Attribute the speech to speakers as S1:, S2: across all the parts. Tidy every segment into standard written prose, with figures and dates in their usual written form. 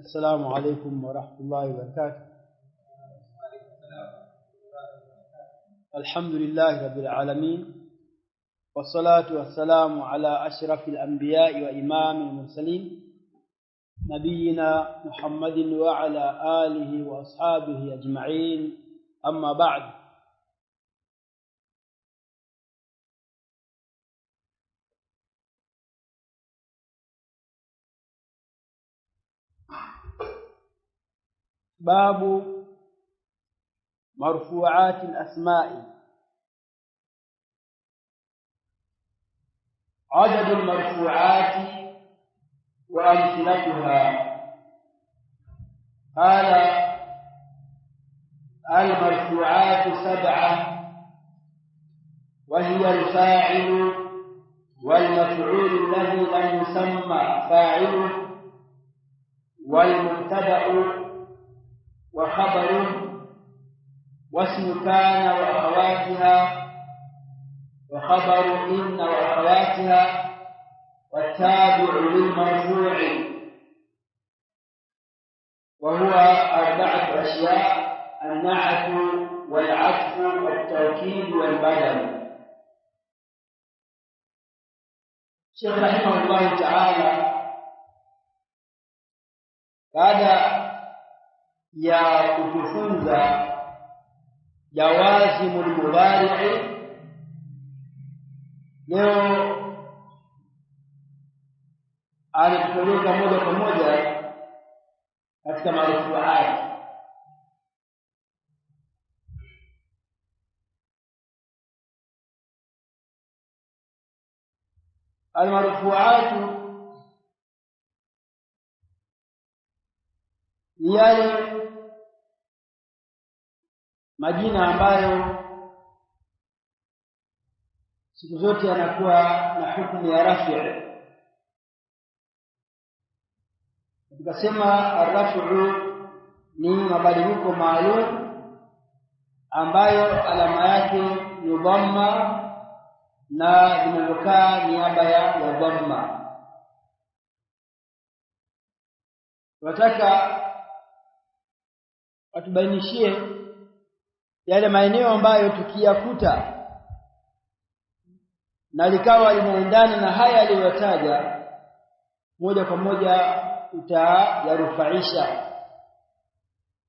S1: السلام عليكم ورحمة الله وبركاته. الحمد لله رب العالمين، والصلاة والسلام على أشرف الأنبياء وإمام المرسلين نبينا محمد وعلى آله وأصحابه أجمعين، أما بعد. باب مرفوعات الأسماء. عدد المرفوعات وأمثلتها. قال: المرفوعات 7، وهي الفاعل والمفعول الذي لم يسمى فاعله، والمبتدأ وخبر، واسم كان وأخواتها، وخبر إن وأخواتها، والتابع للمرفوع، وهو 4 أشياء: النعت والعطف والتوكيد والبدل. الشيخ رحمه الله تعالى baada ya kutufunza jawazimul mudhari', leo anatupeleka moja kwa moja katika marfu'at. Al-marfu'at ni yale majina ambayo siku zote yanakuwa na hukumu ya rafi'. Tukasema ar-raf'u ni mabadiliko maalum ambayo alama yake ni dhamma na inayokaa niaba ya dhamma. Tunataka watubainishie yale maeneo ambayo tukiyakuta na likawa linaendana na haya aliyotaja, moja kwa moja utayarufaisha,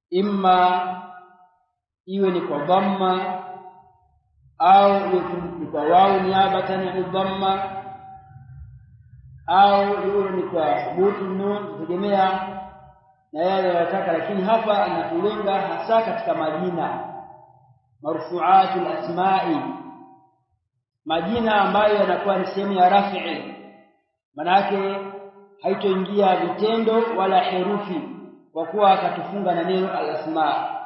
S1: imma iwe ni kwa dhamma au ni kwa wao niabatan ya dhamma, au iwe ni kwa thubutu nun, kutegemea na yale yanayotaka. Lakini hapa anatulenga hasa katika majina marfu'atul asma'i, majina ambayo yanakuwa ni sehemu ya rafi'i, maana yake haitoingia vitendo wala herufi, kwa kuwa akatufunga na neno al-asma'.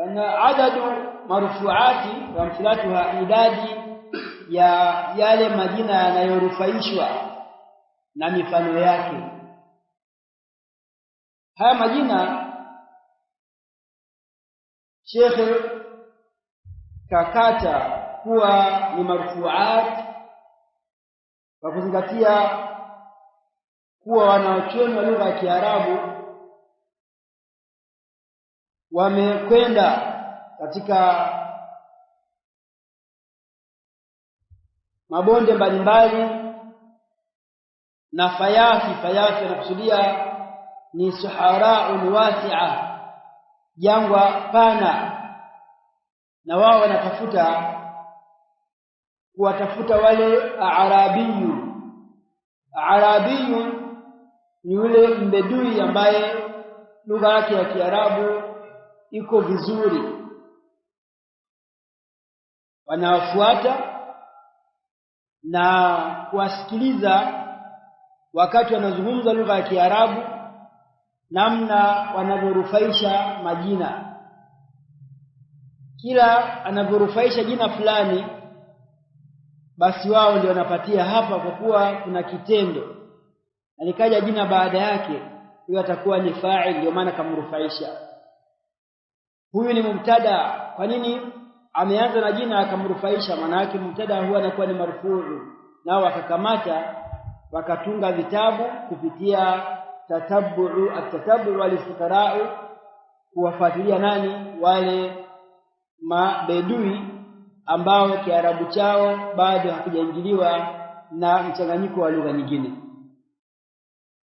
S1: Ana adadu marfu'ati wa amthilatuha, idadi ya yale majina yanayorufaishwa na mifano yake. Haya majina Sheikh kakata kuwa ni marfu'at kwa kuzingatia kuwa wanaochuoni wa lugha ya Kiarabu wamekwenda katika mabonde mbalimbali na fayafi anakusudia ni suhara'un wasi'a, jangwa pana, na wao wanatafuta wale arabiyun ni yule mbedui ambaye lugha yake ya Kiarabu iko vizuri, wanawafuata na kuwasikiliza wakati wanazungumza lugha ya Kiarabu, namna wanavyorufaisha majina. Kila anavyorufaisha jina fulani, basi wao ndio wanapatia hapa, kwa kuwa kuna kitendo na likaja jina baada yake, huyo atakuwa ni fa'il, ndio maana kamrufaisha. Huyu ni mubtada. Kwa nini ameanza na jina akamrufaisha? Maana yake mubtada huwa anakuwa ni marfuu nao wakakamata wakatunga vitabu kupitia at-tatabbu wal-istiqra'u, kuwafuatilia nani wale mabedui ambao Kiarabu chao bado hakijaingiliwa na mchanganyiko wa lugha nyingine.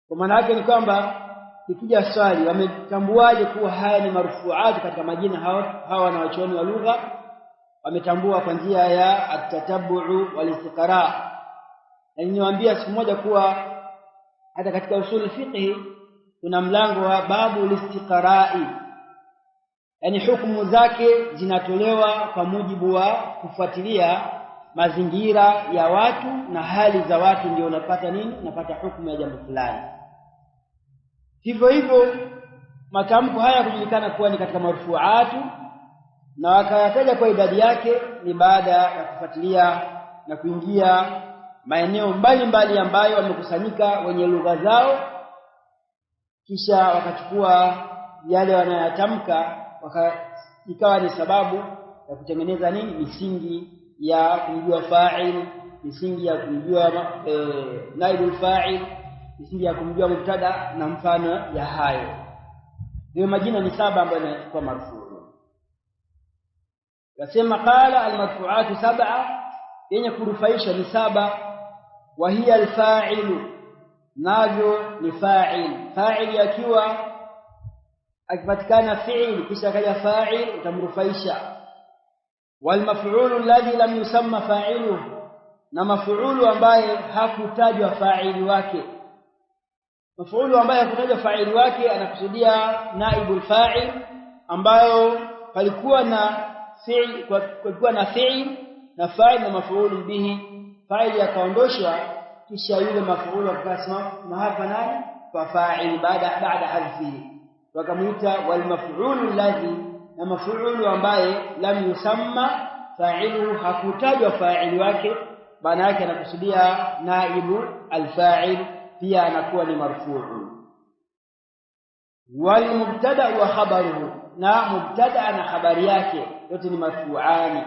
S1: Kwa maana yake ni kwamba ikija swali wametambuaje kuwa haya ni marfu'at katika majina hawa na wachuoni wa lugha, wametambua kwa njia ya at-tatabbu wal-istiqra'. Na niwaambia siku moja kuwa hata katika usul fiqh kuna mlango wa babu al-istiqra'i, yani hukumu zake zinatolewa kwa mujibu wa kufuatilia mazingira ya watu na hali za watu, ndio unapata nini, unapata hukumu ya jambo fulani. Hivyo hivyo matamko haya kujulikana kuwa ni katika marfu'atu, na wakayataja kwa idadi yake ni baada ya kufuatilia na kuingia maeneo mbalimbali ambayo wamekusanyika wenye lugha zao, kisha wakachukua yale wanayatamka ikawa ni sababu ya kutengeneza nini, misingi ya kumjua fa'il, misingi ya kumjua naibul fa'il, misingi ya kumjua mubtada na mfano ya hayo. Hiyo majina ni 7 ambayo yanachukua marfu'. Yasema qala al-marfu'atu 7, yenye kurufaisha ni 7. Wa hiya al-fa'ilu, navyo ni fa'il. Fa'il yakiwa akipatikana fi'il kisha kaja fa'il utamrufaisha. Wal maf'ulu alladhi lam yusamma fa'iluhu, na maf'ulu ambaye hakutajwa fa'ili wake. Maf'ulu ambaye hakutajwa fa'ili wake anakusudia naibul fa'il, ambayo palikuwa na fi'il, kulikuwa na fi'il na fa'il na maf'ulu bihi. Fa'il yakaondoshwa kisha yule maf'ulu akasema mahali nani kwa fa'il baada hadfihi, wakamuita wal maf'ulu alladhi, na maf'ulu ambaye lam yusamma fa'iluhu, hakutajwa fa'ili wake, maana yake anakusudia naibu al-fa'il, pia anakuwa ni marfu'u. Wal mubtada wa khabaruhu, na mubtada na khabari yake yote ni marfu'ani.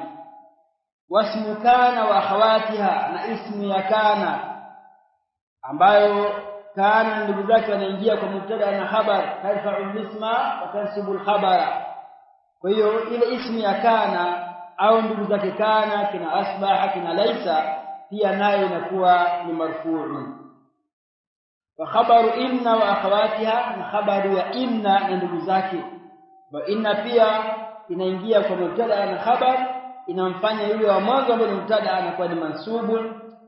S1: Wasmu kana wa akhawatiha, na ismu ya kana ambayo kana ndugu zake wanaingia kwa mubtada na khabar, tarfa'u al-isma wa tansibu al-khabara. Kwa hiyo ile ismu ya kana au ndugu zake kana, kina asbaha, kina laisa, pia nayo inakuwa ni marfu'u. Wa khabaru inna wa akhawatiha, na khabaru ya inna na ndugu zake. Wa inna pia inaingia kwa mubtada na khabar, inamfanya yule wa mwanzo ambaye ni mubtada anakuwa ni mansubu,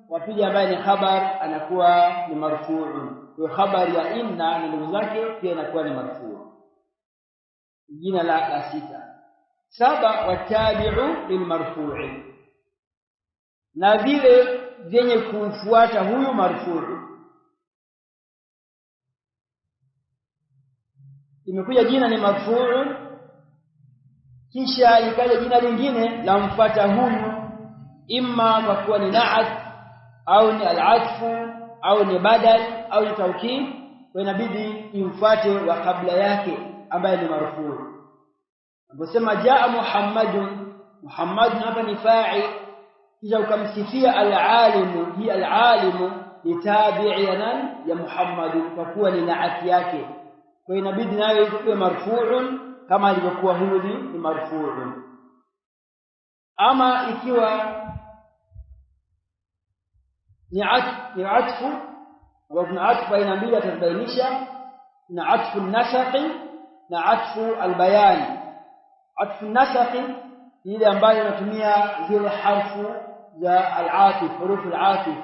S1: wa pili ambaye ni khabar anakuwa ni marfu'u. Kwa khabari ya inna na ndugu zake pia inakuwa ni marfu'u. Jina la 6. 7, watabi'u lil marfu'i, na vile vyenye kumfuata huyu marfu'u. Imekuja jina ni marfu'u, kisha ikaja jina lingine la mfuata huyu, imma kwa kuwa ni na'at au ni al-'atfu au ni badal au ni tawkid, kwa inabidi imfuate wa kabla yake ambaye ni marfu'. Unaposema jaa Muhammadun, Muhammadun hapa ni fa'il, kisha ukamsifia al-alimu, hi al-alimu ni tabi'i ya Muhammadun kwa kuwa ni naati yake, kwa inabidi nayo iwe marfu'un kama alivyokuwa huyu ni marfu'un. Ama ikiwa ni atfu, au kuna atfu aina mbili atabainisha, na atfu an-nasaqi na atfu al-bayan. Atfu an-nasaqi ni ile ambayo inatumia zile harfu za al-atif, hurufu al-atif,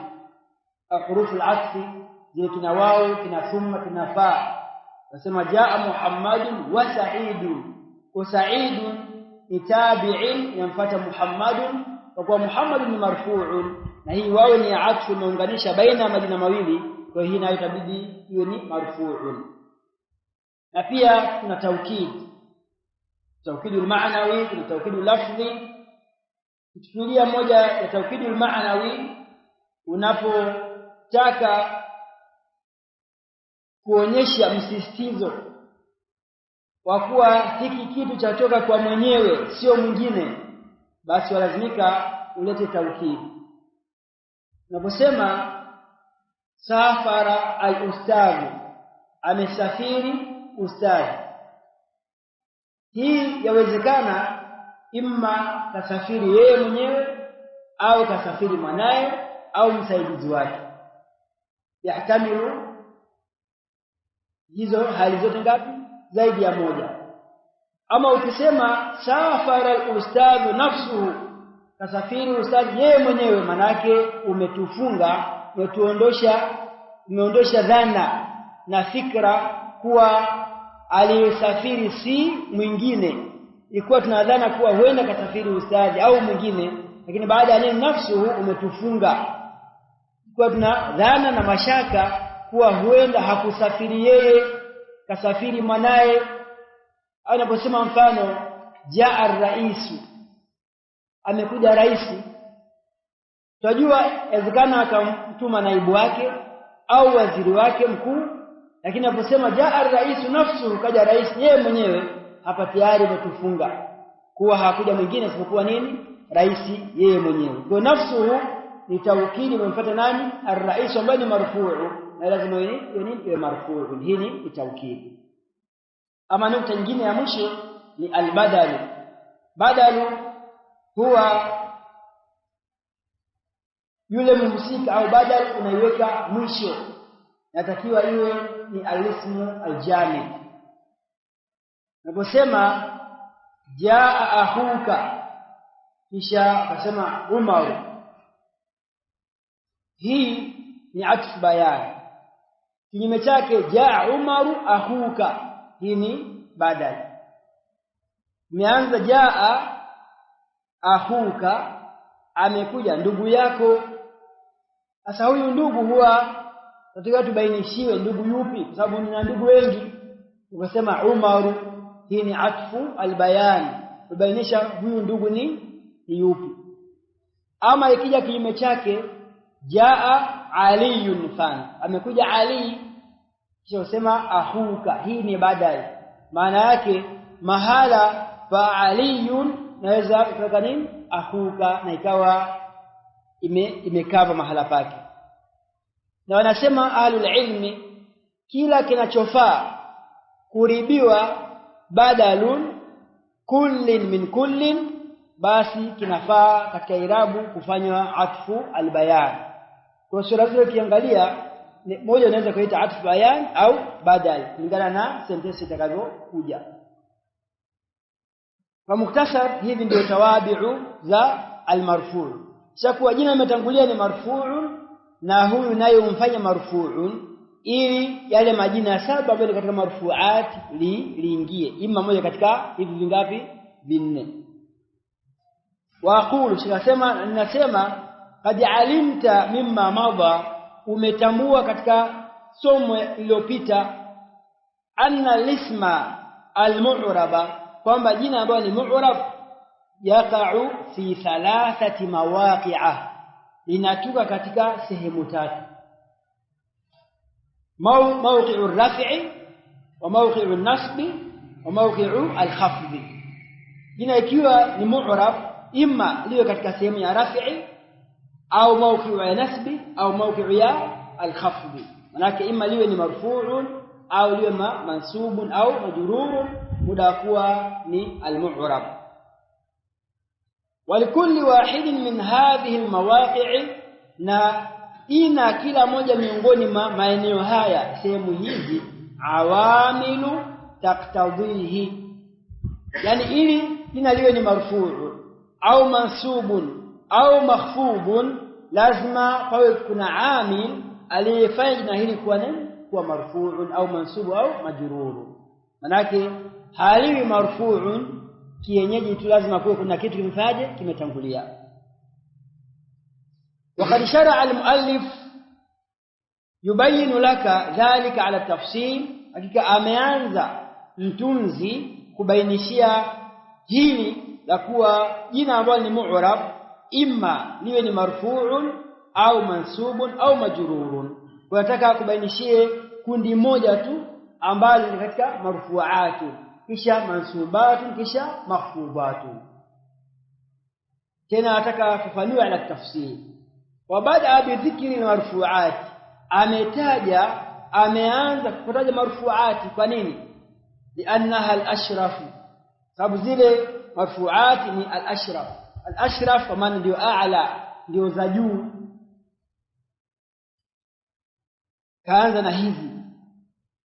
S1: hurufu al-atfi, zile kina wao, kina thumma, kina fa. Nasema jaa Muhammadun wa Sa'idun, wa Sa'idun ni tabi'in yamfuata Muhammadun, kwa kuwa Muhammadun ni marfu'un, na hii wao ni atfu imeunganisha baina ya majina mawili, kwa hiyo nayo itabidi iwe ni marfu'un. Na pia kuna tawkidul ma'nawi, kuna tawkidul lafzi. Tukichukulia moja ya tawkidul ma'nawi, unapotaka kuonyesha msisitizo kwa kuwa hiki kitu chatoka kwa mwenyewe sio mwingine, basi lazimika ulete tawkid. Unaposema safara al-ustadh, amesafiri ustadhi, hii yawezekana imma kasafiri yeye mwenyewe au kasafiri mwanae au msaidizi wake. Yahtamilu hizo hali zote ngapi? Zaidi ya moja. Ama ukisema safara al-ustadh nafsuhu, kasafiri ustadhi yeye mwenyewe, manake umetufunga, umeondosha dhana na fikra kuwa aliyesafiri si mwingine. Ilikuwa tunadhana kuwa huenda kasafiri ustadhi au mwingine, lakini baada ya neno nafsuhu umetufunga. Kwa tunadhana na mashaka kuwa huenda hakusafiri yeye, kasafiri mwanae. Au unaposema mfano jaa ar-raisu, amekuja raisi, tunajua inawezekana akamtuma naibu wake au waziri wake mkuu, lakini unaposema jaa ar-raisu nafsuhu, kaja rais yeye mwenyewe, hapa tayari umetufunga kuwa hakuja mwingine isipokuwa nini? Raisi yeye mwenyewe. Kwa nafsuhu ni taukidi, umempata nani? Ar-rais ambaye ni marfu'u, na lazima iwe marfu'u. Hii ni taukidi. Ama nukta nyingine ya mwisho ni al-badalu. Badalu huwa yule mhusika au badal unaiweka mwisho, natakiwa iwe ni al-ismu al-jami. Unaposema jaa ahuka kisha akasema Umar, hii ni atf bayan. Kinyume chake jaa Umaru ahuka, hii ni badal. Imeanza jaa ahuka, amekuja ndugu yako. Sasa huyu ndugu huwa tunataka tubainishiwe ndugu yupi, kwa sababu nina ndugu wengi. Ukasema Umaru, hii ni atfu albayan, kubainisha huyu ndugu ni yupi. Ama ikija kinyume chake jaa aliyun fan, amekuja Ali, kisha usema ahuka, hii ni badal. Maana yake mahala fa aliyun naweza kuweka nini? Ahuka, na ikawa imekava mahala pake. Na wanasema ahlul ilmi, kila kinachofaa kuribiwa badalun kullin min kullin, basi kinafaa katika irabu kufanywa atfu albayan. Kwa sura hiyo ukiangalia moja unaweza kuita atfu bayan au badal kulingana na sentensi itakavyokuja. Kwa mukhtasar, hivi ndio tawabi'u za almarfu'. Shakuwa jina limetangulia ni marfu'un, na huyu naye umfanya marfu'un ili yale majina saba ambayo katika marfu'at liingie imma moja katika hivi vingapi? Vinne. Wa aqulu, ninasema qad alimta mimma madha, umetambua katika somo lililopita, anna lisma almu'raba, kwamba jina ambalo ni mu'rab yaqa'u fi thalathati mawaqi'ah, linatuka katika sehemu tatu: mawqi'u ar-raf'i wa mawqi'u an-nasbi wa mawqi'u al-khafd. Jina ikiwa ni mu'rab, imma liwe katika sehemu ya raf'i au mawqi'u ya nasbi au mawqi'u ya al-khafd. Maana imma liwe ni marfu'un au liwe mansubun au majrurun, muda kuwa ni al-mu'rab. ولكل واحد من هذه المواقع، na ina kila moja miongoni mwa maeneo haya, sehemu hizi, awamilu taktadhihi, yani ili jina liwe ni marfu'u au mansubun au makhfubun, lazima pawe kuna amil aliyefanya jina hili kuwa marfu'un au mansubu au majrurun. Manake haliwi marfu'un kienyeji tu, lazima kuwe kuna kitu kimfaje, kimetangulia. وقد شرع المؤلف يبين لك ذلك على التفصيل. hakika ameanza mtunzi kubainishia hili la kuwa jina ambalo ni mu'rab imma liwe ni marfu'un au mansubun au majrurun. Tunataka kubainishie kundi moja tu ambalo ni katika marfu'atu, kisha mansubatu, kisha makhfudatu. Tena nataka kufanua ala tafsiri. wa baada bi dhikri marfu'at, ameanza kutaja marfu'ati. Kwa nini? li'annaha al-ashraf, sababu zile marfu'ati ni al-ashraf. Al-ashraf kwa maana ndio a'la, ndio za juu. Kaanza na hizi,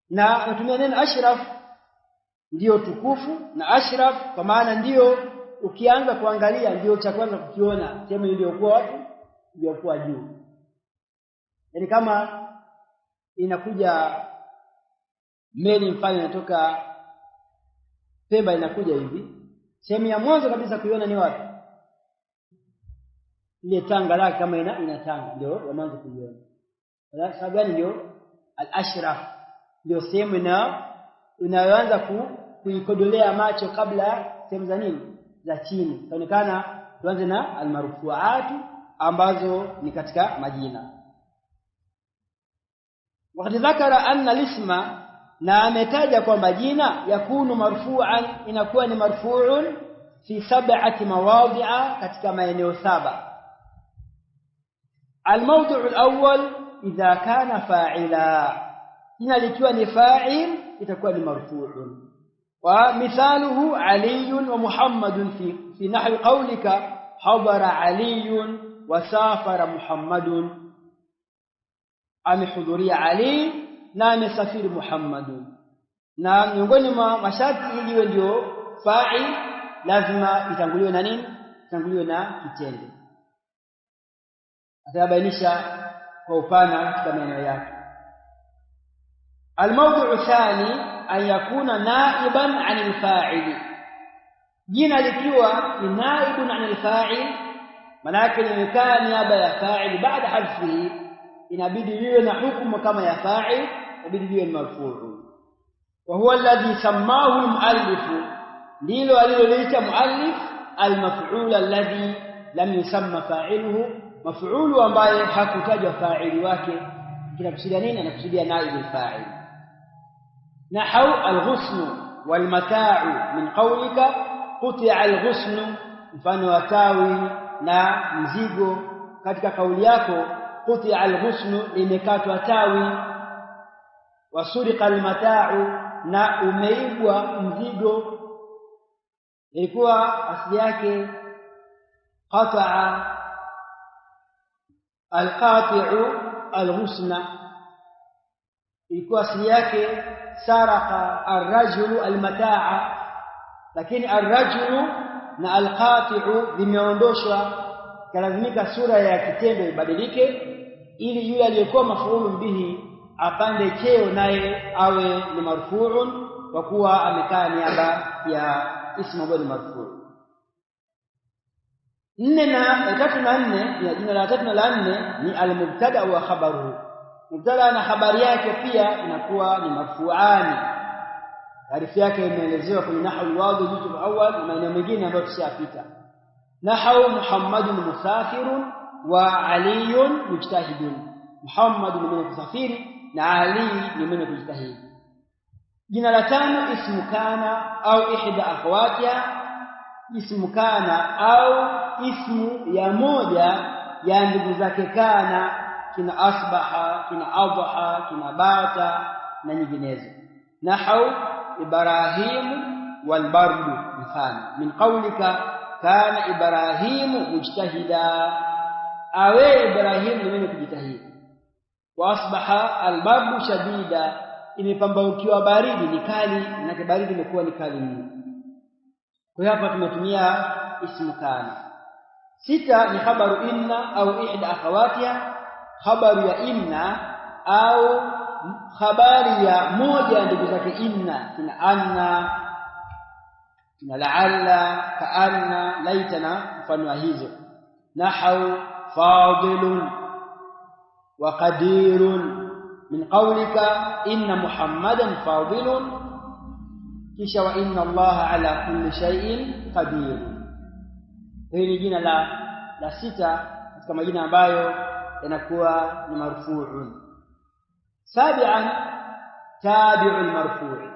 S1: na natumia neno ashraf ndio tukufu, na ashraf kwa maana ndio ukianza kuangalia ndio cha kwanza kukiona sehemu iliyokuwa wapi, iliyokuwa juu. Yaani kama inakuja meli mfano inatoka Pemba inakuja hivi, sehemu ya mwanzo kabisa kuiona ni wapi? Ile tanga lake, kama ina tanga ndio ya mwanzo kuiona. Sababu gani? Ndio al-ashraf, ndio sehemu inayoanza kuikodolea macho kabla sehemu za nini, za chini. Inaonekana tuanze na al-marfu'at ambazo ni katika majina. Wakati dhakara anna lisma, na ametaja kwamba jina yakunu marfu'an, inakuwa ni marfu'un fi 7 mawadhi'a, katika maeneo 7. الموضع الأول إذا كان فاعلا، هنا likiwa ni fa'il itakuwa ni marfu'un. ومثاله علي ومحمد في نحو قولك حضر علي وسافر محمد، amehudhuria Ali na amesafiri Muhammad. Na miongoni mwa masharti ili iwe ndio fa'il lazima itanguliwe na nini? Itanguliwe na kitendo. Atabainisha kwa upana katika maeneo yake. Al-mawdu'u thani an yakuna naiban 'anil fa'il, jina likiwa ni naibun 'anil fa'il, maana yake limekaa niaba ya fa'il baada hadfihi, inabidi liwe na hukumu kama ya fa'il, inabidi liwe marfu'u. Wa huwa alladhi sammahu al-muallif, ndilo aliloliita muallif al-maf'ul alladhi lam yusamma fa'iluhu, maf'ulu ambaye hakutajwa fa'ili wake. Kinakusudia nini? Anakusudia naib al-fa'il. Nahau al-ghusn wal-mata'u min qawlika quti'a al-ghusn, mfano wa tawi na mzigo. Katika kauli yako quti'a al-ghusn, imekatwa tawi. Wasuriqa al-mata'u, na umeibwa mzigo. Ilikuwa asili yake qata'a al-qati'u al-ghusna, ilikuwa asili yake saraka ar-rajulu al-mata'a, lakini ar-rajulu na al-qati'u vimeondoshwa, kalazimika sura ya kitendo ibadilike ili yule aliyekuwa maf'ulun bihi apande cheo naye awe ni marfu'un, kwa kuwa amekaa niaba ya ismu ambayo ni marfu'. 4 na 3 na 4, ya jina la 3 na la 4 ni al-mubtada wa khabaruhu. Mubtada na habari yake pia inakuwa ni marfu'ani. Taarifa yake imeelezewa kwenye nahwu al-wadhi juz'u al-awwal na maeneo mengine ambayo tushapita. Nahwu Muhammadun musafirun wa Aliyun mujtahidun, Muhammad ni mwenye kusafiri na Ali ni mwenye kujitahidi. Jina la 5 ismu kana au ihda akhawatiha, ismu kana au ismu ya moja ya ndugu zake kana, kina asbaha, kina adha, kina bata na nyinginezo. Nahau Ibrahim wal bardu, mfano min qawlika kana Ibrahimu mujtahida, awe Ibrahim ni mwenye kujitahidi. Wa asbaha al-bardu shadida, imepambaukiwa baridi ni kali, na baridi imekuwa ni kali mno. Kwa hapa tumetumia ismu kana. 6 ni khabaru inna au ihda akhawatiha, khabaru ya inna au khabari ya moja ya ndugu zake inna, kina anna, kina la'alla, ka'anna, laitana, mfano wa hizo. Nahau fadilun wa qadirun min qawlika inna Muhammadan fadilun, kisha wa inna Allaha ala kulli shay'in qadir. Hili jina la 6 katika majina ambayo yanakuwa ni marfu'un. 7 tabi'ul marfu'.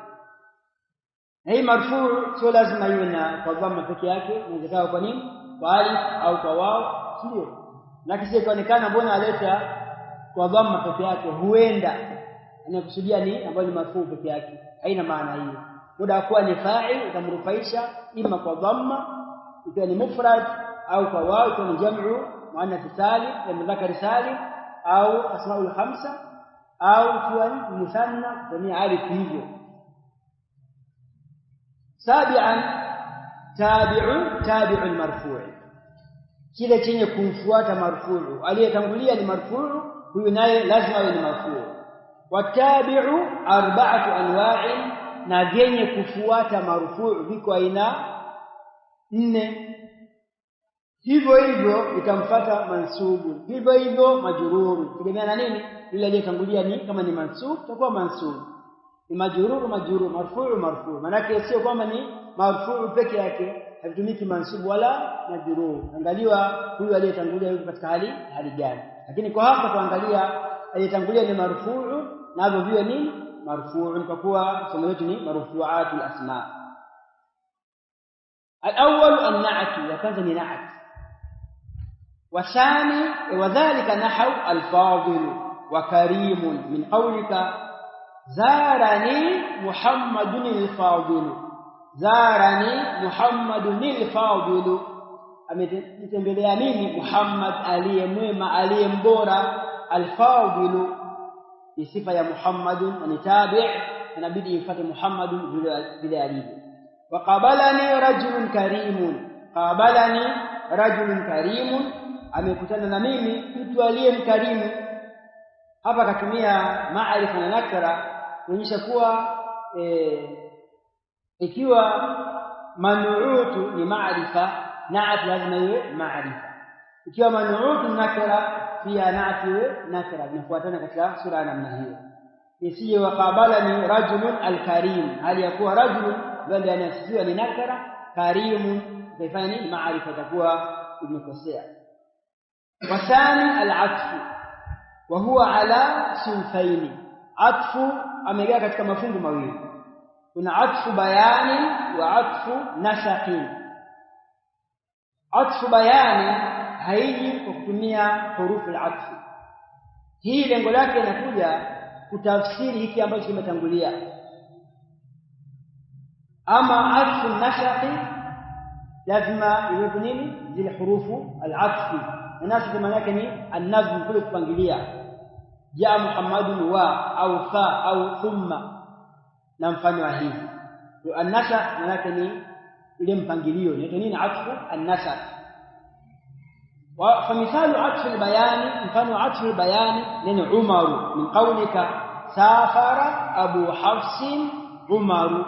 S1: Hii marfu' sio lazima iwe na kwa dhamma peke yake, inaweza kwa nini? Kwa alif au kwa wao, sio. na kisha ikaonekana mbona aleta kwa dhamma peke yake, huenda anakusudia ni ambayo ni marfu peke yake, haina maana hiyo. Muda kuwa ni fa'il utamrufaisha ima kwa dhamma ikiwa ni mufrad, au kwa waw ikiwa ni jam'u muannath salim ya mudhakkar salim, au asmaul khamsa, au ikiwa ni muthanna kutumia alif hivyo. Sabi'an tabi'u al-marfu', kile chenye kumfuata marfu', aliyetangulia ni marfu', huyu naye lazima awe ni marfu'. Watabi'u arba'atu anwa'in, na vyenye kufuata marfu' viko aina 4. Hivyo hivyo itamfuata mansubu, hivyo hivyo majruru, tegemea na nini yule aliyetangulia. Ni kama ni mansub itakuwa mansub, ni majruru marfu'. Maana sio kwamba ni marfu' peke yake, hatumiki mansub wala majruru. Angaliwa huyu aliyetangulia yuko katika hali gani. Lakini kwa hapa tuangalia aliyetangulia ni marfu', na hapo vile ni marfu', kwa kuwa somo letu ni marfu'atul asma. Al-awwal an-na'tu, ya kwanza ni na'at. Wasani wadhālika nahwu al-fādil wa karimun min qawlika zarani Muhammadun al-fādil. Zarani Muhammadun al-fādil, ametembelea mimi Muhammad aliyemwema aliyembora. Al-fādil ni sifa ya Muhammadun, ni tabi', inabidi ifuate Muhammadun vile alivyo. Wa qabalani rajulun karimun, qabalani rajulun karimun, amekutana na mimi mtu aliyemkarimu. Hapa katumia ma'rifa na nakra kuonyesha kuwa ikiwa manu'utu ni ma'rifa, na'at lazima iwe ma'rifa. Ikiwa manu'utu nakra pia na'at iwe nakra, inafuatana katika sura ya namna hiyo. Isije waqabala ni rajulun al-karim, hali ya kuwa rajulun ndio anasifiwa ni nakra, karimun itaifanya ni ma'rifa, itakuwa imekosea. Wasani al-'atfu wa huwa ala sunfaini, atfu amegawa katika mafungu mawili, kuna atfu bayani wa atfu nasaqin. Atfu bayani haiji kwa kutumia hurufu al-atfu, hii lengo lake inakuja kutafsiri hiki ambacho kimetangulia. Ama atfu nasaqi lazima iwe nini zile hurufu al-atfi, na nasaqi maana yake ni an-nazm, kule kupangilia. Jaa Muhammadun wa au fa au thumma na mfano wa hivi. An-nasaq maana yake ni ile mpangilio, inaitwa nini atfu an-nasaq. Wa famithalu atfu al-bayani, mfano atfu al-bayani neno Umaru min qawlika safara Abu Hafsin Umaru,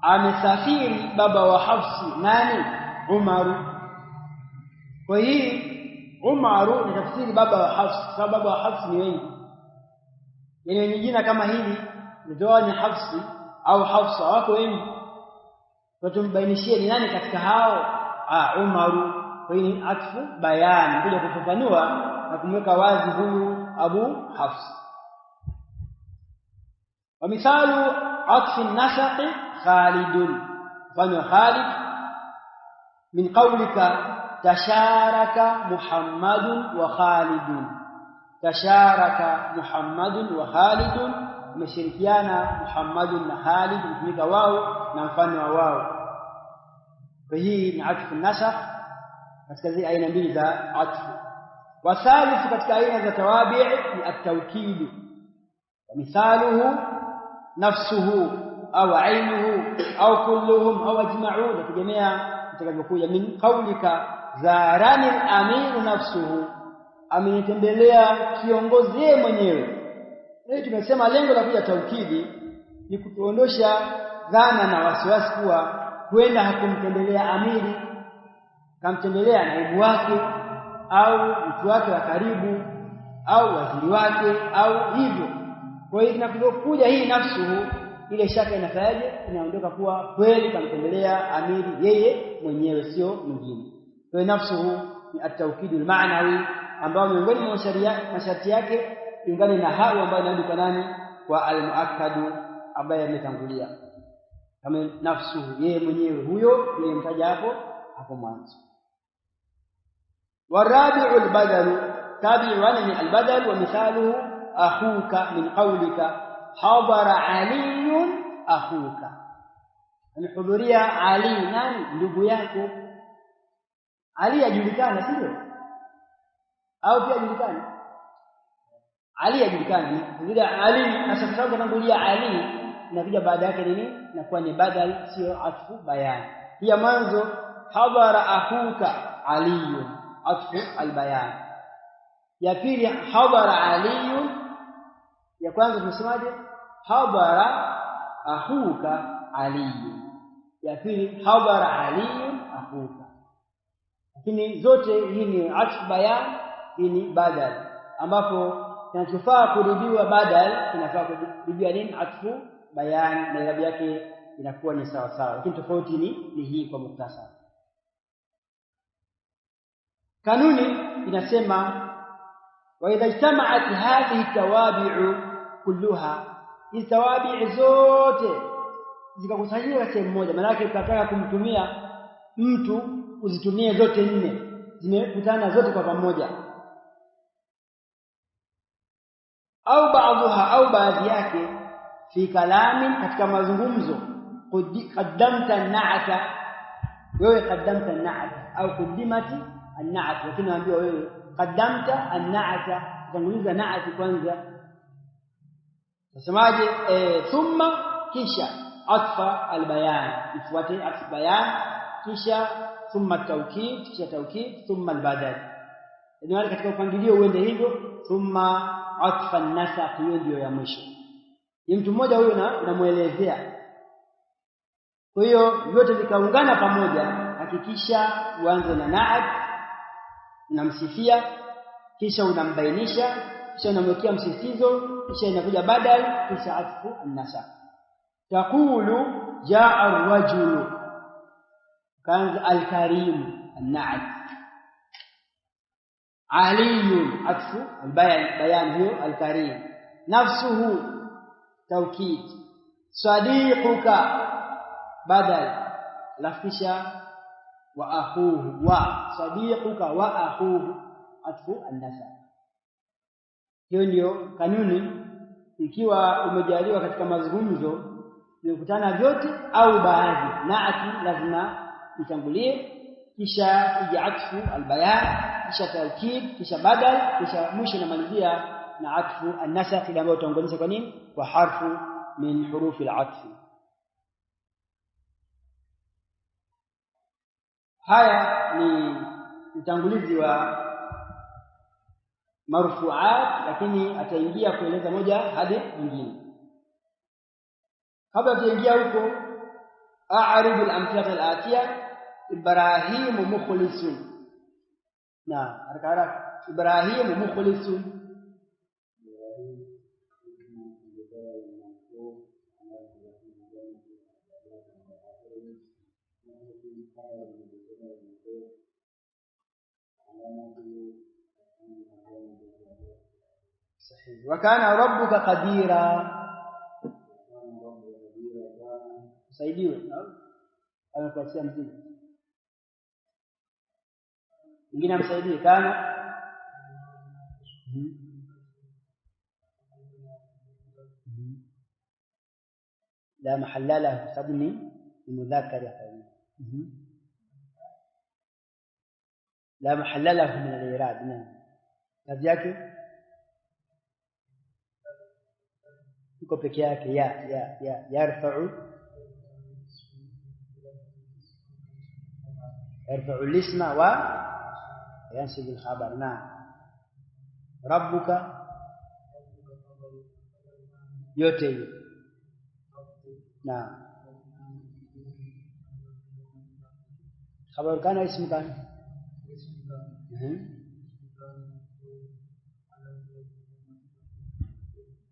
S1: amesafiri baba wa Hafsi nani? Umaru. Kwa hii Umaru ni tafsiri baba wa Hafsi, sababu baba wa Hafsi ni wengi. Yaani jina kama hili ndio ni Hafsi au Hafsa wako wengi, tutumbainishie ni nani katika hao. Umaru. Kwa hiyo ni atfu bayani, kuja kufafanua na kumweka wazi huyu Abu Hafs. Wa mithalu atfi nasaqi Khalidun, mfano Khalid min qawlika tasharaka Muhammadun wa Khalidun. Tasharaka Muhammadun wa Khalidun, umeshirikiana Muhammadun na Khalid, mtumika wao na mfano wa wao. Kwa hii ni atfu nasakh katika zile aina mbili za atfu. Wa thalithu katika aina za tawabi' ni at-tawkid, mithaluhu nafsuhu au ainuhu au kulluhum au ajma'u, nategemea itakavyokuja. Min qawlika zarani al-amiru nafsuhu, amenitembelea kiongozi yeye mwenyewe. Hii tumesema lengo la kuja taukidi ni kutuondosha dhana na wasiwasi kuwa huenda hakumtembelea amiri, kamtembelea naibu wake au mtu wake wa karibu au waziri wake au hivyo. Kwa hiyo tunapokuja hii nafsuhu, ile shaka inafanyaje? Inaondoka kuwa kweli kamtembelea amiri yeye mwenyewe, sio mwingine. Kwa hiyo nafsuhu ni at-tawkid al-ma'nawi, ambao miongoni mwa masharti yake ingane na hao ambayo inarudi kwa nani? Kwa al-muakkadu ambaye ametangulia, kama nafsuhu yeye mwenyewe huyo nilimtaja hapo mwanzo. والرابع البدل تابع عنه البدل ومثاله أخوك من قولك حضر علي أخوك amehudhuria Ali nani ndugu yako Ali ajulikana sio au pia ajulikana Ali ajulikana vile Ali asafamu kutangulia Ali na kuja baada yake nini inakuwa ni badal sio atfu bayan hiya mwanzo hadara akhuka Ali atfu albayan ya pili hadara Ali ya kwanza tunasemaje hadara akhuka Ali ya pili hadara Ali akhuka lakini zote hii ni atfu bayan hii ni badal ambapo kinachofaa kurudiwa badal kinafaa kurudiwa nini atfu bayan na irabu yake inakuwa ni sawa sawa lakini tofauti ni hii kwa mukhtasar kanuni inasema wa idha ijtama'at hadhihi tawabi'u kulluha hizi tawabi' zote zikakusanyika sehemu moja maana yake ukataka kumtumia mtu uzitumie zote nne zimekutana zote kwa pamoja au baadhiha au baadhi yake fi kalamin katika mazungumzo qaddamta an-na'ata wewe qaddamta an-na'ata au qaddimati an-na'at lakini naambiwa wewe qaddamta an-na'ata tanguliza na'ati kwanza nasemaje thumma kisha atfa al-bayan ifuate atfa bayan kisha thumma tawkid kisha tawkid thumma al-badal ndio katika upangilio uende hivyo thumma atfa an-nasakh hiyo ndio ya mwisho ni mtu mmoja huyo namuelezea kwa hiyo vyote vikaungana pamoja hakikisha uanze na na'at unamsifia kisha unambainisha kisha unamwekea msisitizo kisha inakuja badal kisha atfu an-nasakh taqulu jaa ar-rajulu kanza al-karim an-na'at علي عطف البيان بيان هو الكريم نفسه توكيد صديقك بدل لفظ واخوه وصديقك واخوه عطف النسب hiyo ndio kanuni ikiwa umejaliwa katika mazungumzo ukutana vyote au baadhi naati lazima itangulie kisha ije atfu albayan kisha taukid kisha badal kisha mwisho namalizia na atfu an-nasakh ile ambayo utaunganisha kwa nini kwa harfu min hurufi al-atf haya ni utangulizi wa marfu'at lakini ataingia kueleza moja hadi nyingine kabla tuingia huko a'rib al-amthila al-atiya إبراهيم مخلص نعم haraka إبراهيم مخلص صحيح وكان ربك قديرا سيديو أنا كنت مزيد mwingine amsaidie kana la mahalla lahu sabni mudhakkar ya qawmi la mahalla lahu min al-i'rab na kazi yake iko peke yake ya yarfa'u al-isma wa ينسب الخبر نعم ربك yote نعم خبر كان اسم كان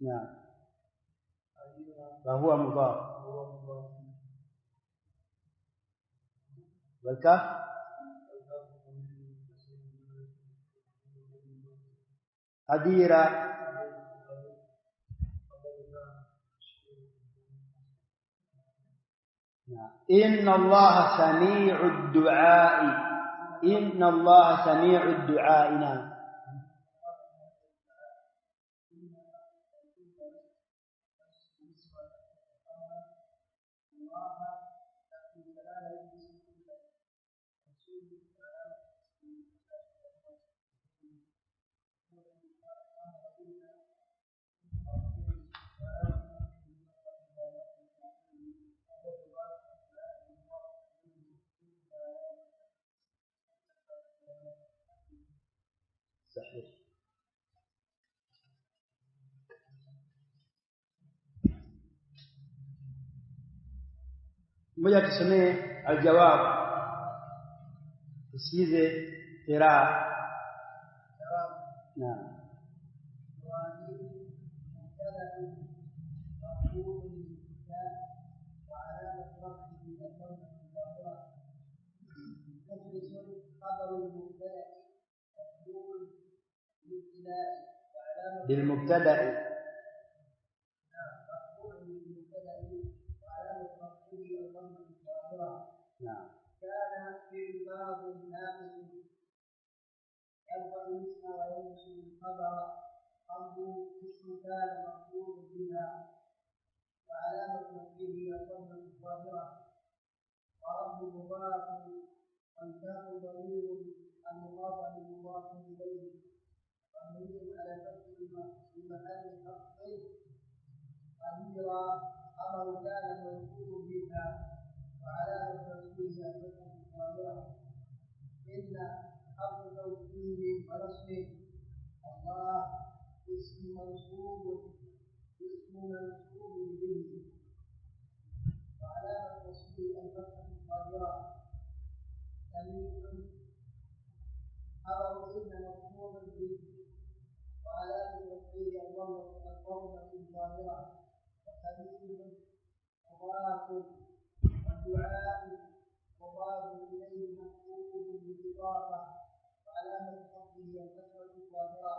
S1: نعم وهو مضاف والكاف قديرا إن الله سميع الدعاء inna Allah sami'u du'aina. صحيح. Moja tusomee aljawab, tusikize qiraa. Naam. بالمبتدأ. نعم.
S2: كان في بعض الناقص يرفع الاسم وينصب الخبر أمره اسم كان مقصود بها وعلامة نصبه الضمة الظاهرة ورب مضاف والكاف ضمير المضاف للمضاف إليه مبني على فتح في محل خفض ضميرا أمر كان مقصود بها وعلامة نصبه الفتح الظاهرة إن حرف توكيد ونصب الله اسم منصوب به وعلامة نصبه الفتح الظاهرة تمييز خبر إن مفعول به وعلامة نصبه الضمة الظاهرة وتمييز مضاف والدعاء مضاف إليه مفعول بالإضافة وعلامة نصبه الفتحة الظاهرة.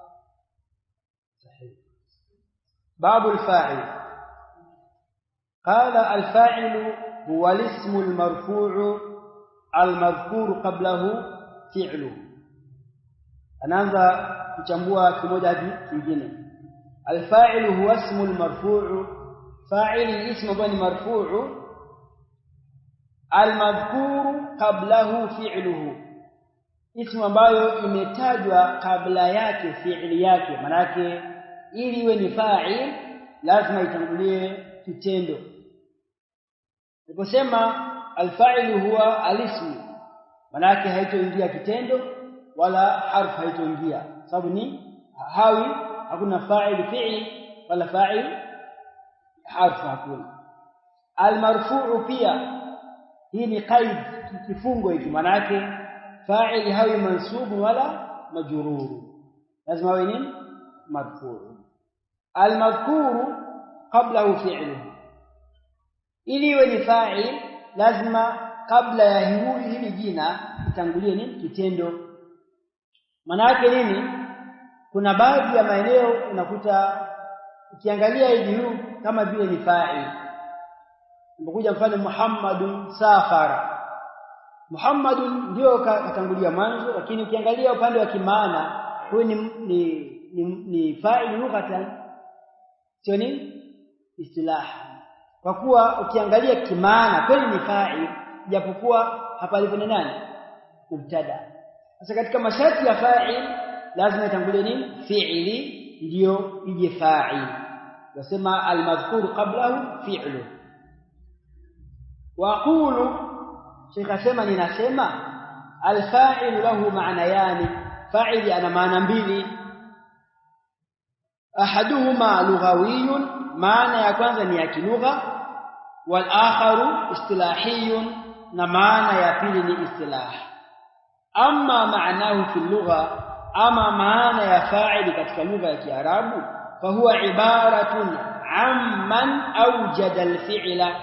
S1: صحيح. باب الفاعل. قال الفاعل هو الاسم المرفوع المذكور قبله فعله. anaanza kuchambua kimoja hadi kingine. Alfa'il huwa ismu almarfu', fa'il ismu bani marfu' almadhkur qablahu fi'luhu, ismu ambayo imetajwa kabla yake fi'li yake. Maana yake ili iwe ni fa'il lazima itangulie kitendo. Tunaposema alfa'il huwa alismu, maana yake haitoingia kitendo wala harf haitoingia, sababu ni hawi, hakuna fa'il fi'li wala fa'il harf hakuna. Almarfu'u pia hii ni qaid, kifungo hiki, maana yake fa'il hawi mansubu wala majrur, lazima awe ni marfu'. Almadhkuru qablahu fi'luhu, ili iwe ni fa'il lazima kabla ya hili jina itangulie ni kitendo. Maana yake nini? Kuna baadhi ya maeneo unakuta ukiangalia hivi huu kama vile ni fa'il. Unakuja mfano Muhammadun safara, Muhammadun ndio katangulia mwanzo, lakini ukiangalia upande wa kimaana huyu ni fa'il lughatan, sio ni istilah. Kwa kuwa ukiangalia kimaana kweli ni fa'il, japokuwa hapa alipo ni nani? Mubtada. Sasa katika masharti ya fa'il lazima itangulie nini? Fi'li ndio ije fa'il. Nasema almadhkur qablahu fi'lu. Wa aqulu, Sheikh asema ninasema alfa'il lahu ma'nayani, fa'il ana maana mbili. Ahaduhuma lughawiyun, maana ya kwanza ni ya kilugha, wal akharu istilahiyun, na maana ya pili ni istilah. Amma maanahu fi lugha, ama maana ya fa'il katika lugha ya Kiarabu, fa huwa ibaratun amman awjada alfi'la,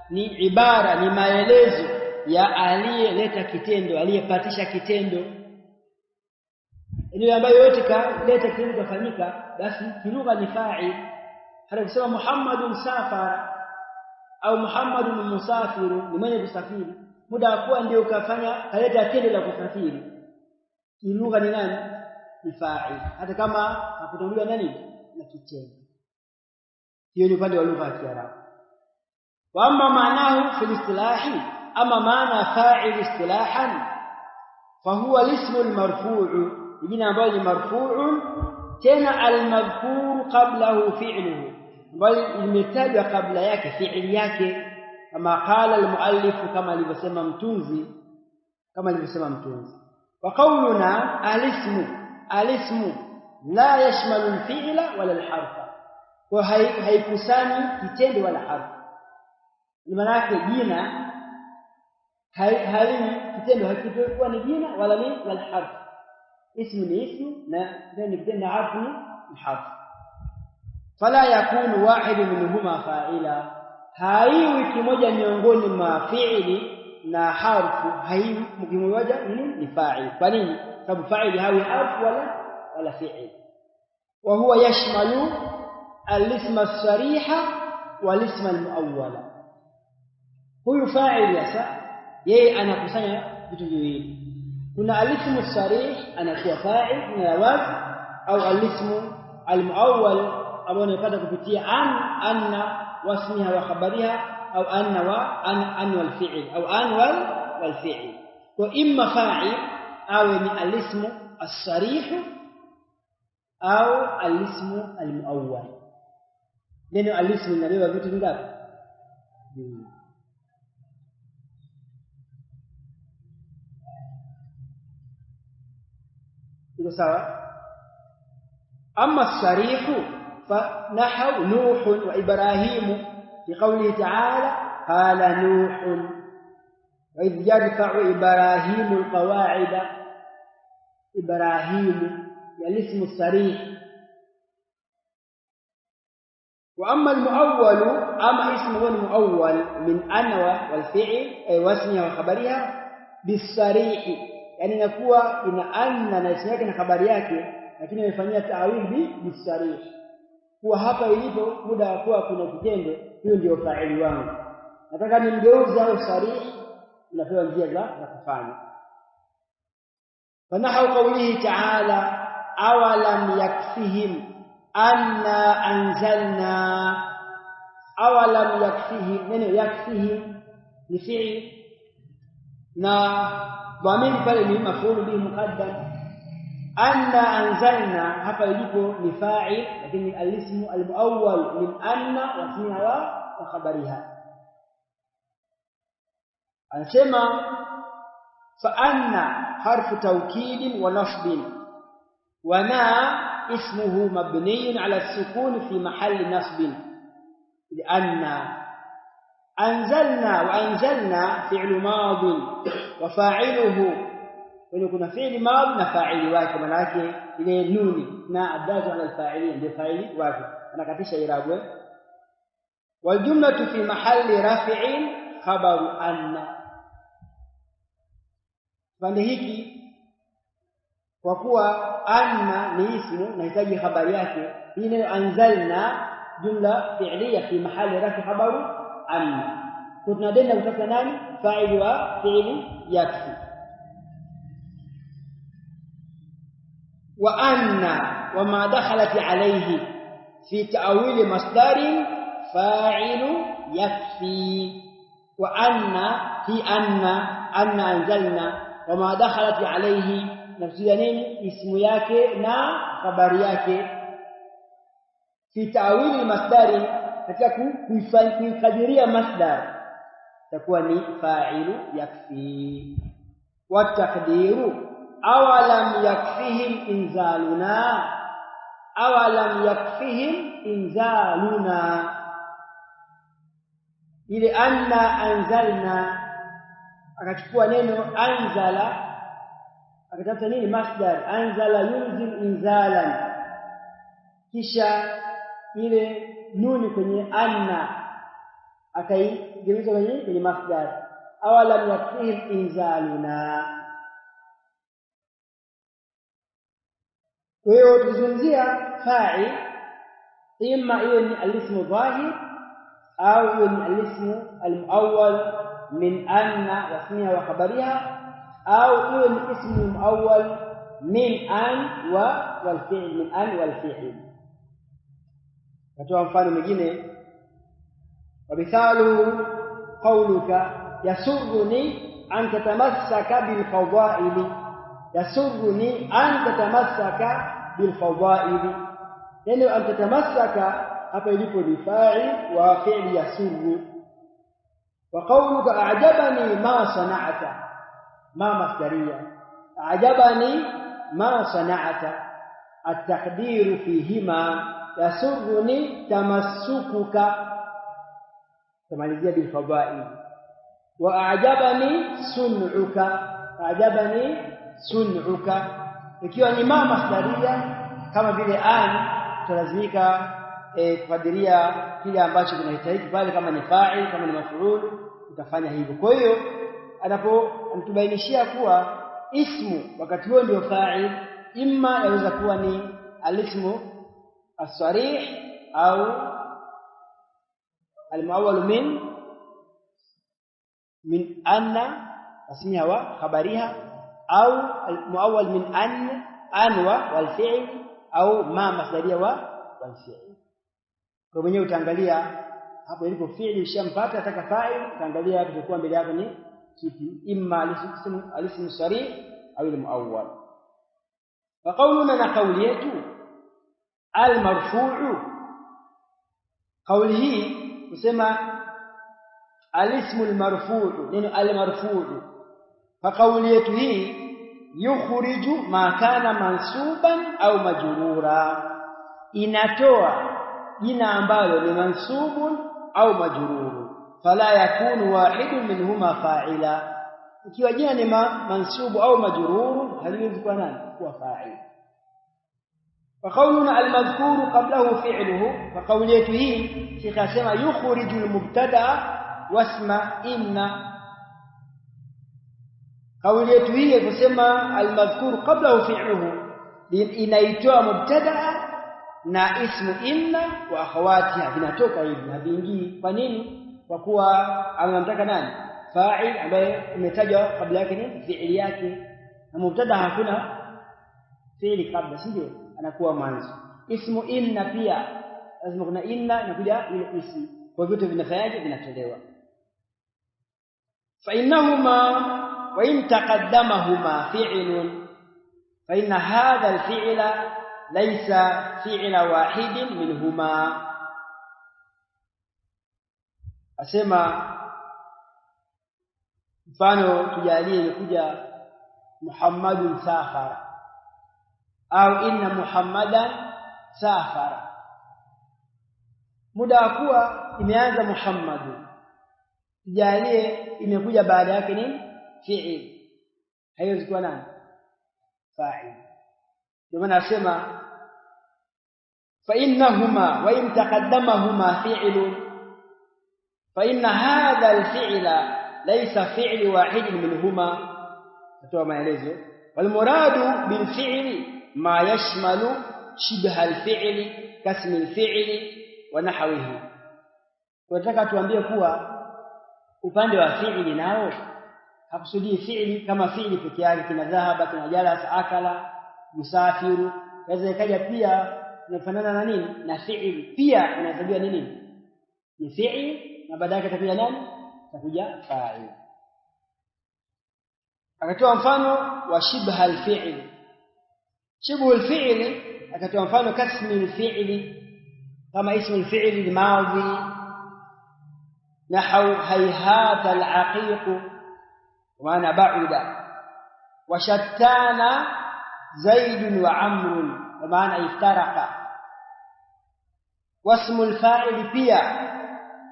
S1: ni ibara, ni maelezo ya aliyeleta kitendo, aliyepatisha kitendo. Ile ambayo yote kaleta kitendo kufanyika, basi kilugha ni fa'il. Hata kusema Muhammadun safara au Muhammadun musafiru, ni mwenye kusafiri, muda kuwa ndio kafanya kaleta tendo la kusafiri, kilugha ni nani? Ni fa'il, hata kama hakutangulia nani na kitendo. Hiyo ni upande wa lugha ya Kiarabu. Wa amma maanahu fil istilahi, ama maana fa'il istilahan fa huwa al-ismu al-marfu'u, jina ambalo ni marfu'un tena al-madhkur qablahu fi'luhu, bali limetajwa kabla yake fi'li yake, kama qala al-muallif, kama alivyosema mtunzi, wa qawluna al-ismu la yashmalu al-fi'la wala al-harfa, kwa haikusanyi kitendo wala harfu. Maana yake jina kitendo hakitokuwa ni jina wala ni harfu. Ismu ni ismu na ni kitendo, harfu ni harfu. Fala yakunu wahidu minhuma fa'ila, haiwi kimoja miongoni mwa fi'ili na harfu, haiwi kimoja ni fa'il. Kwa nini? Sababu fa'ili hawi harfu wala fi'il. Wa huwa yashmalu al-isma as-sariha wal-isma al-muawwala. Huyu fa'il yasa yeye anakusanya vitu viwili. Kuna al-ismu as-sarih anakuwa fa'il na wazi, au al-ismu al-muawwal ambao unapata kupitia anna wasmiha wa khabariha, au anna wa an wal fi'il, au an wal fi'il. Kwa imma fa'il awe ni al-ismu as-sarih au al-ismu al-muawwal. Neno al-ismu linabeba vitu vingapi? Iko sawa? Amma as-sarih فنحو نوح وإبراهيم في قوله تعالى قال نوح وإذ يرفع إبراهيم القواعد. إبراهيم الاسم الصريح. وأما المؤول، أما اسمه المؤول من أن والفعل أي واسمها وخبرها بالصريح، يعني نكون إن أن نسميك نخبرياك لكن يفanyia ta'wil bisarih, kwa hapa ilipo muda wa kuwa kuna kitendo, hiyo ndio fa'ili wangu, nataka nimgeuze au sarih, napewa njia za kufanya. Fanahu qawlihi ta'ala awalam yakfihim anna anzalna. Awalam yakfihim, neno yakfihim ni fi'il na dhamiri pale ni maf'ul bihi muqaddam. Anna anzalna hapa ilipo ni fa'il, lakini al-ismu al-muawwal min anna wasmiha wa khabariha. Anasema fa anna harfu tawkid wa nasb wa na ismuhu mabniy ala as-sukun fi mahalli nasb, li anna anzalna wa anzalna fi'l madhi wa fa'iluhu, kuna fi'li madhi na fa'ili wake, maana yake ile nuni na adatu ala al-fa'ili ndio fa'ili wake, anakatisha irabu. Wal jumlatu fi mahalli raf'in khabaru anna. Pande hiki kwa kuwa anna ni ismu nahitaji habari yake, hii neno anzalna jumla fi'liya fi mahalli raf'i khabaru anna. Tunadenda kutoka nani? Fa'ili wa fi'li yakfi. وأن وما دخلت عليه في تأويل مصدر فاعل يكفي. وأن في أن أنزلنا وما دخلت عليه نفسي نيني اسم yake na habari yake, في تأويل مصدر katika kuifadiria masdar takuwa ni fa'ilu yakfi. Wa taqdiru awalam yakfihim inzaluna. Awalam yakfihim inzaluna, ile anna anzalna akachukua neno anzala akatafuta nini? Masdar. Anzala yunzil inzalan, kisha ile nuni kwenye anna akaigeuza kwenye masdar. Awalam yakfihim inzaluna. Kwa hiyo tuzungumzia fa'il, imma iwe ni al-ismu dhahir au iwe ni al-ismu al-muawwal min anna wasmiha wa khabariha, au iwe ni ismu muawwal min an wal fi'l, min an wal fi'l. Katoa mfano mwingine, ومثال قولك يسرني أن تتمسك بالفضائل، يسرني أن تتمسك بالفضائل. يعني أن تتمسك hapa ilipo ni fa'il wa fi'l yasurru. Wa qawluka a'jabani ma sana'ata, ma masdariya, a'jabani ma sana'ata, at-taqdiru fihima yasurruni tamassukuka, tamalizia bil fada'il. Wa a'jabani sun'uka, a'jabani sun'uka, ikiwa ni ma masdariya kama vile an tulazimika kukadiria kile ambacho kinahitaji pale, kama ni fa'il, kama ni maf'ul utafanya hivyo. Kwa hiyo anatubainishia kuwa ismu wakati huo ndio fa'il, imma yaweza kuwa ni al-ismu as-sarih au al-muawwal min anna asmiha wa khabariha, au al-muawwal min an wal fi'l, au ma masdariya wal fi'l. Kwa mwenyewe utaangalia hapo ilipo fi'li ushampata, ataka fa'il, utaangalia kitakuwa mbele yako ni kipi, imma al-ismu sarih au al-muawwal. Fa qawluna, na qawli yetu al-marfu'u, qawli hii kusema al-ismu al-marfu'u, neno al-marfu'u, fa qawli yetu hii yukhriju ma kana mansuban au majrura, inatoa jina ambalo ni mansubun au majruru, fala yakunu wahidun minhuma fa'ila. Ikiwa jina ni mansubu au majruru haliwezi kuwa nani kuwa fa'il. Fa qawluna al-madhkuru qablahu fi'luhu, fa qawliyatu hii Sheikh asema yukhriju al-mubtada wasma inna. Qawliyatu hii kusema al-madhkuru qablahu fi'luhu inaitoa mubtada na ismu inna wa akhawatiha, vinatoka hivi, haviingii. Kwa nini? Kwa kuwa anamtaka nani? Fa'il ambaye umetajwa kabla yake ni fi'ili yake, na mubtada hakuna fi'ili kabla, sio? Anakuwa mwanzo. Ismu inna pia lazima kuna inna inakuja ile ismu, kwa hivyo vinafanyaje? Vinatolewa. Fa innahuma wa in taqaddamahuma fi'lun fa inna hadha al-fi'la laysa fi'la wahidin minhuma. Asema mfano tujalie imekuja Muhammadun safara au inna Muhammadan safara, muda kuwa imeanza Muhammadu, tujalie imekuja baada yake ni fi'il, haiwezi kuwa nani? Fa'il. Ndio maana asema fa innahuma wa in taqaddamahuma fi'lun fa inna hadha al-fi'la laysa fi'lu wahidin minhuma. Natoa maelezo. Wal muradu bil fi'li ma yashmalu shibha al-fi'li kasmi al-fi'li wa nahwihi. Tunataka tuambie kuwa upande wa fi'li nao hakusudii fi'li kama fi'li pekee yake, kina dhahaba, kina jalasa, akala, musafiru, kaza ikaja pia inafanana na nini? Na fi'li pia inatajwa nini? Ni fi'li, na baadaye itakuja nani? Itakuja fa'il. Akatoa mfano wa shibha al-fi'l. Shibhu al-fi'l akatoa mfano kasmi al-fi'l, kama ismu al-fi'l al-madhi nahwu hayhata al-aqiq wa ana ba'uda wa shattana zaid wa amr wa maana iftaraqa. Wasmu al-fa'il pia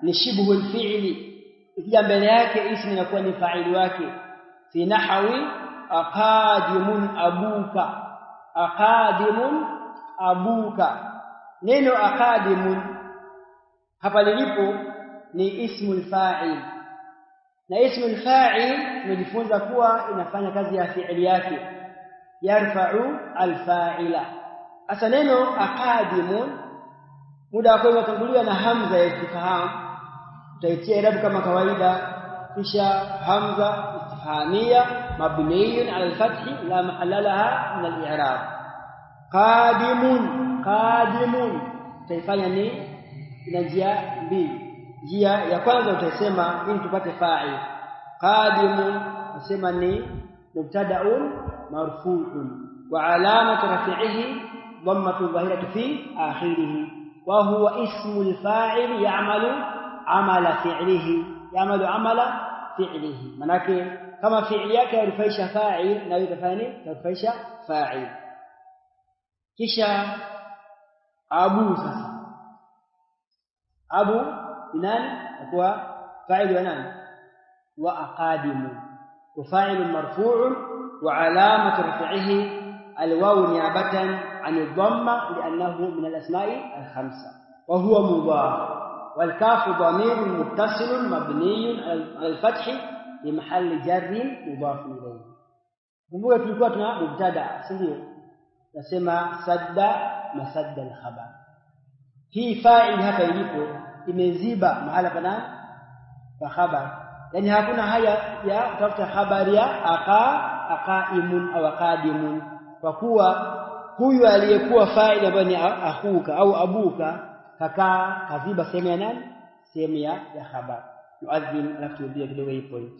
S1: ni shibhu al-fi'l, ikija mbele yake ismu inakuwa ni fa'il wake. Fi nahwi aqadimun abuka, aqadimun abuka. Neno aqadimun hapa lilipo ni ismu al-fa'il, na ismu al-fa'il tumejifunza kuwa inafanya kazi ya fi'ili yake, yarfa'u al-fa'ila. Asa neno aqadimun muda wake umetanguliwa na hamza ya istifham, utaitia irabu kama kawaida, kisha hamza istifham. استفهامية مبني على الفتح لا محل لها من الإعراب. قادم utaifanya ni ina njia mbili. Njia ya kwanza utasema ili tupate fa'il. Qadimun usema ni mubtada'un marfu'un wa alamatu raf'ihi dhammatu dhahiratu fi akhirih wa huwa ismu al-fa'il ya'malu amala fi'lihi. Manake kama fi'li yake yarufaisha fa'il na itafanya tarufaisha fa'il. Kisha abu sasa abu nani kwa fa'il wa nani wa aqadimu wa fa'il marfu' wa alamatu raf'ihi alwaw niyabatan 'an ad-dhamma li'annahu min al-asma'i al-khamsa wa huwa mudhaf wal kafu dhamir muttasil mabni 'ala al-fath fi mahall jar mudhaf ilayhi. Kumbuka tulikuwa tuna mubtada, si ndio? Nasema sadda masadda al-khabar. Hii fa'il hapa ilipo imeziba mahala pana pa khabar, yani hakuna haya ya kutafuta habari ya aqaimun au qadimun, kwa kuwa huyu aliyekuwa fa'il ambaye ni akhuka au abuka kaziba sehemu ya nani, sehemu ya khabar. Muadhin alafu tuambie kidogo hii point.